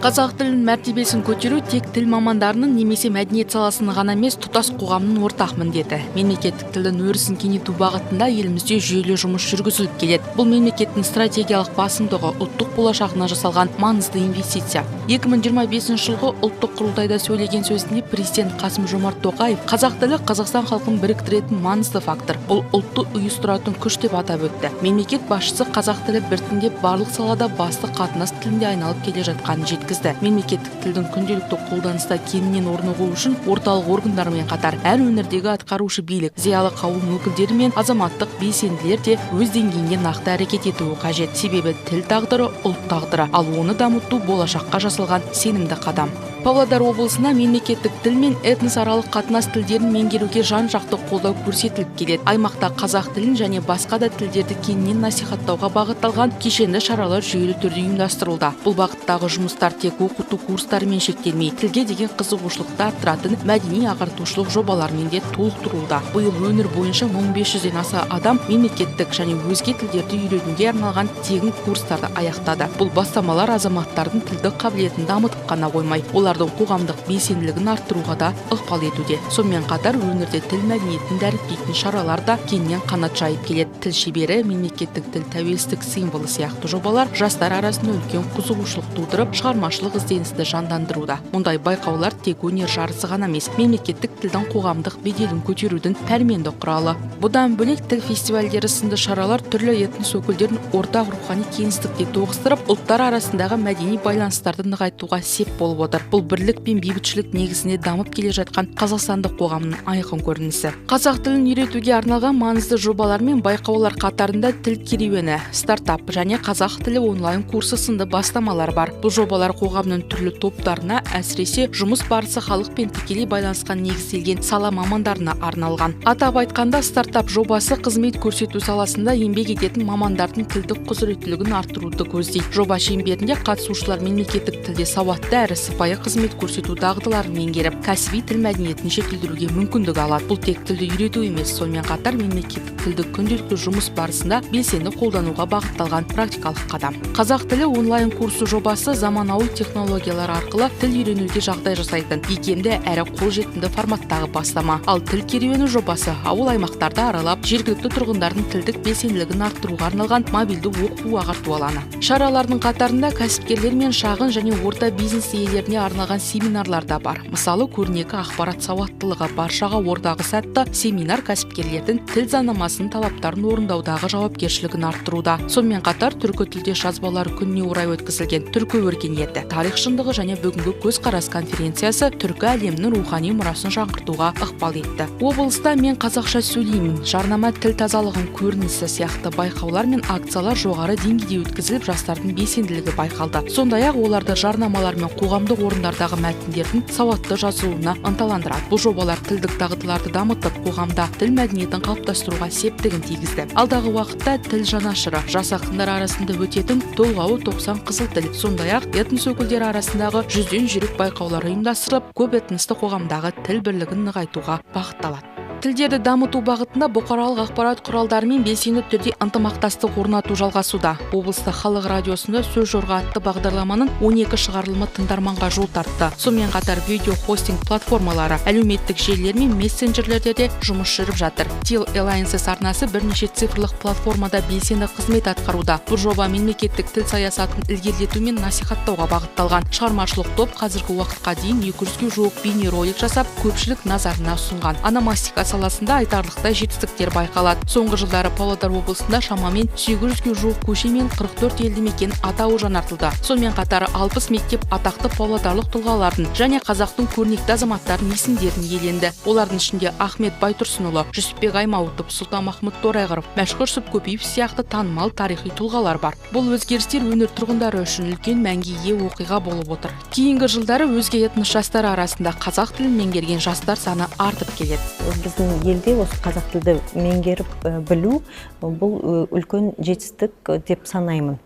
Қазақ тілінің мәртебесін көтеру тек тіл мамандарының немесе мәдениет саласының ғана емес, тұтас қоғамның ортақ міндеті. Мемлекеттік тілдің өрісін кеңейту бағытында елімізде жүйелі жұмыс жүргізіліп келеді. Бұл мемлекеттің стратегиялық басымдығы, ұлттық болашағына жасалған маңызды инвестиция. 2025 жылғы ұлттық құрылтайда сөйлеген сөзінде президент Қасым-Жомарт Тоқаев қазақ тілі Қазақстан халқын біріктіретін маңызды фактор. Бұл ұлтты ұйыстыратын күш деп атап өтті. Мемлекет басшысы қазақ тілі біртіндеп барлық салада басты қатынас тілінде айналып келе жатқанын жеткізді. Мемлекеттік тілдің күнделікті қолданыста кеңінен орнығу үшін орталық органдармен қатар әр өңірдегі атқарушы билік, зиялы қауым өкілдері мен азаматтық белсенділер де өз деңгейінде нақты әрекет етуі қажет. Себебі тіл тағдыры ұлт тағдыры, ал оны дамыту болашаққа жасалған сенімді қадам. Павлодар облысына мемлекеттік тіл мен этносаралық қатынас тілдерін меңгеруге жан-жақты қолдау көрсетіліп келеді. Аймақта қазақ тілін және басқа да тілдерді кеңінен насихаттауға бағытталған кешенді шаралар жүйелі түрде ұйымдастырылуда. Бұл бағыттағы жұмыстар тек оқыту курстарымен шектелмей, тілге деген қызығушылықты арттыратын мәдени ағартушылық жобалармен де толықтырылуда. Биыл өңір бойынша 1500-ден аса адам мемлекеттік және өзге тілдерді үйренуге арналған тегін курстарды аяқтады. Бұл бастамалар азаматтардың тілдік қабілетін дамытып қана қоймай, олардың қоғамдық белсенділігін арттыруға да ықпал етуде. Сонымен қатар өңірде тіл мәдениетін дәріптейтін шаралар да кеңінен қанат жайып келеді. Тіл шебері, мемлекеттік тіл тәуелсіздік символы сияқты жобалар жастар арасында үлкен қызығушылық тудырып, шығармашылық ізденісті жандандыруда. Мұндай байқаулар тек өнер жарысы ғана емес, мемлекеттік тілдің қоғамдық беделін көтерудің пәрменді құралы. Бұдан бөлек тіл фестивальдері сынды шаралар түрлі этнос өкілдерін ортақ рухани кеңістікте тоғыстырып, ұлттар арасындағы мәдени байланыстарды нығайтуға сеп болып отыр. Бұл бірлік пен бейбітшілік негізінде дамып келе жатқан қазақстандық қоғамның айқын көрінісі. Қазақ тілін үйретуге арналған маңызды жобалар мен байқаулар қатарында тіл керуені, стартап және қазақ тілі онлайн курсы сынды бастамалар бар. Бұл жобалар қоғамның түрлі топтарына, әсіресе жұмыс барысы халықпен тікелей байланысқан негізделген сала мамандарына арналған. Атап айтқанда, стартап жобасы қызмет көрсету саласында еңбек ететін мамандардың тілдік құзыреттілігін арттыруды көздейді. Жоба шеңберінде қатысушылар мемлекеттік тілде сауатты әрі сыпайы қызмет көрсету дағдыларын меңгеріп, кәсіби тіл мәдениетін жетілдіруге мүмкіндік алады. Бұл тек тілді үйрету емес, сонымен қатар мемлекеттік тілді күнделікті жұмыс барысында белсенді қолдануға бағытталған практикалық қадам. Қазақ тілі онлайн курсы жобасы заманауи технологиялар арқылы тіл үйренуге жағдай жасайтын икемді әрі қолжетімді форматтағы бастама. Ал тіл керуені жобасы ауыл аймақтарды аралап, жергілікті тұрғындардың тілдік белсенділігін арттыруға арналған мобильді оқу-ағарту алаңы. Шаралардың қатарында кәсіпкерлер мен шағын және орта бизнес иелеріне арналған семинарлар да бар. Мысалы, көрнекі ақпарат сауаттылығы баршаға ортағы сәтті семинар кәсіпкерлердің тіл заңнамасының талаптарын орындаудағы жауапкершілігін арттыруда. Сонымен қатар түркі тілде жазбалар күніне орай өткізілген түркі өркениеті, тарих шындығы және бүгінгі көзқарас конференциясы түркі әлемінің рухани мұрасын жаңғыртуға ықпал етті. Облыста мен қазақша сөйлеймін, жарнама тіл тазалығын көрінісі сияқты байқаулар мен акциялар жоғары деңгейде өткізіліп, жастардың белсенділігі байқалды. Сондай-ақ оларды жарнамалар мен қоғамдық орындардағы мәтіндердің сауатты жазылуына ынталандырады. Бұл жобалар тілдік дағдыларды дамытып, қоғамда тіл мәдениетін қалыптастыруға септігін тигізді. Алдағы уақытта тіл жанашыры, жас ақындар арасында өтетін толғауы 90 қызыл тіл, сондай-ақ этнос өкілдері арасындағы 100-ден жүйрік байқаулар ұйымдастырылып, көп этносты қоғамдағы тіл бірлігін нығайтуға бағытталады. Тілдерді дамыту бағытында бұқаралық ақпарат құралдарымен белсенді түрде ынтымақтастық орнату жалғасуда. Облыстық халық радиосында сөз жорға атты бағдарламаның 12 шығарылымы тыңдарманға жол тартты. Сонымен қатар видео хостинг платформалары, әлеуметтік желілер мен мессенджерлерде де жұмыс жүріп жатыр. Til Alliances арнасы бірнеше цифрлық платформада белсенді қызмет атқаруда. Бұл жоба мемлекеттік тіл саясатын ілгерілету мен насихаттауға бағытталған. Шығармашылық топ қазіргі уақытқа дейін 200-ге жуық бейнеролик жасап, көпшілік назарына ұсынған. Ономастика саласында айтарлықтай жетістіктер байқалады. Соңғы жылдары Павлодар облысында шамамен 800-ге жуық көше мен 44 елді мекен атауы жаңартылды. Сонымен қатар 60 мектеп атақты павлодарлық тұлғалардың және қазақтың көрнекті азаматтарының есімдерін иеленді. Олардың ішінде Ахмет Байтұрсынұлы, Жүсіпбек Аймауытов, Сұлтанмахмұт Торайғыров, Мәшһүр Сүпкөпиев сияқты танымал тарихи тұлғалар бар. Бұл өзгерістер өңір тұрғындары үшін үлкен мәнге ие оқиға болып отыр. Кейінгі жылдары өзге этнос жастары арасында қазақ тілін меңгерген жастар саны артып келеді. Біздің елде осы қазақ тілді меңгеріп білу бұл үлкен жетістік деп санаймын.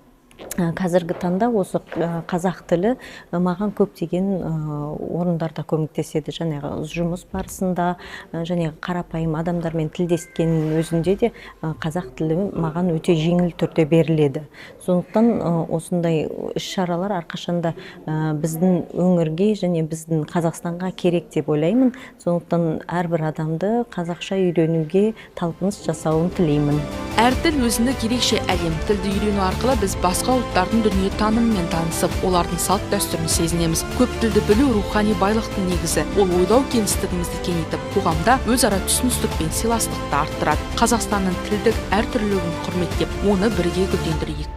қазіргі таңда осы қазақ тілі маған көптеген орындарда көмектеседі. Жаңағы жұмыс барысында, және қарапайым адамдармен тілдескеннің өзінде де қазақ тілі маған өте жеңіл түрде беріледі. Сондықтан осындай іс-шаралар әрқашанда біздің өңірге және біздің Қазақстанға керек деп ойлаймын. Сондықтан әрбір адамды қазақша үйренуге талпыныс жасауын тілеймін. Әр тіл өзіндік ерекше әлем. Тілді үйрену арқылы біз басқа ұлттардың дүние танымымен танысып, олардың салт дәстүрін сезінеміз. Көп тілді білу рухани байлықтың негізі. Ол ойлау кеңістігімізді кеңейтіп, қоғамда өзара түсіністік пен сыйластықты арттырады. Қазақстанның тілдік әртүрлілігін құрметтеп, оны бірге гүлдендірейік.